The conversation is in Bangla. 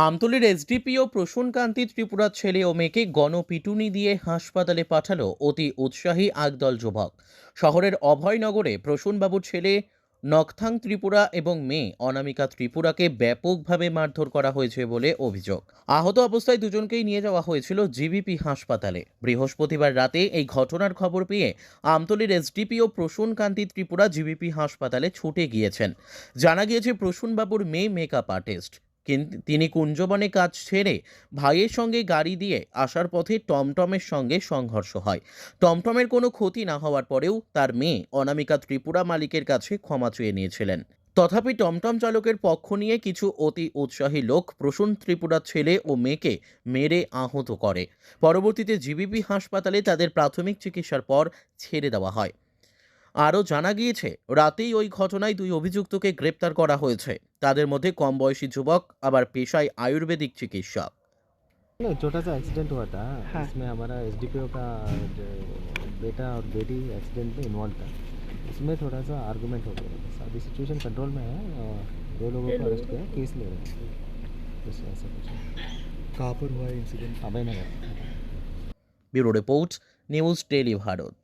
আমতলীর এসডিপিও প্রসূনকান্তি ত্রিপুরার ছেলে ও মেয়েকে গণপিটুনি দিয়ে হাসপাতালে পাঠালো অতি উৎসাহী একদল যুবক। শহরের অভয়নগরে প্রসূনবাবুর ছেলে নকথাং ত্রিপুরা এবং মেয়ে অনামিকা ত্রিপুরাকে ব্যাপকভাবে মারধর করা হয়েছে বলে অভিযোগ। আহত অবস্থায় দুজনকেই নিয়ে যাওয়া হয়েছিল জিবিপি হাসপাতালে। বৃহস্পতিবার রাতে এই ঘটনার খবর পেয়ে আমতলীর এসডিপিও প্রসূনকান্তি ত্রিপুরা জিবিপি হাসপাতালে ছুটে গিয়েছেন। জানা গিয়েছে প্রসূনবাবুর মেয়ে মেকআপ আর্টিস্ট, কিন্তু তিনি কুঞ্জবনে কাজ ছেড়ে ভাইয়ের সঙ্গে গাড়ি দিয়ে আসার পথে টমটমের সঙ্গে সংঘর্ষ হয়। টমটমের কোনো ক্ষতি না হওয়ার পরেও তার মেয়ে অনামিকা ত্রিপুরা মালিকের কাছে ক্ষমা চেয়ে নিয়েছিলেন। তথাপি টমটম চালকের পক্ষ নিয়ে কিছু অতি উৎসাহী লোক প্রসূন ত্রিপুরার ছেলে ও মেয়েকে মেরে আহত করে। পরবর্তীতে জিবিপি হাসপাতালে তাদের প্রাথমিক চিকিৎসার পর ছেড়ে দেওয়া হয়। আরও জানা গিয়েছে, রাতেই ওই ঘটনায় দুই অভিযুক্তকে গ্রেপ্তার করা হয়েছে। তাদের মধ্যে কম বয়সী যুবক আবার পেশায় আয়ুর্বেদিক चिकित्सक। नहीं, छोटा सा एक्सीडेंट हुआ था। हाँ। इसमें हमारा एसडीपीओ का जो बेटा और बेटी एक्सीडेंट में इन्वॉल्व था। इसमें थोड़ा सा आर्गुमेंट हो गया। बस अभी सिचुएशन कंट्रोल में है और 2 लोगों को अरेस्ट किया, केस ले रहे हैं। बस ऐसा कुछ है। कहाँ पर हुआ incident? Abhaynagar. Bureau report, news daily Bharat.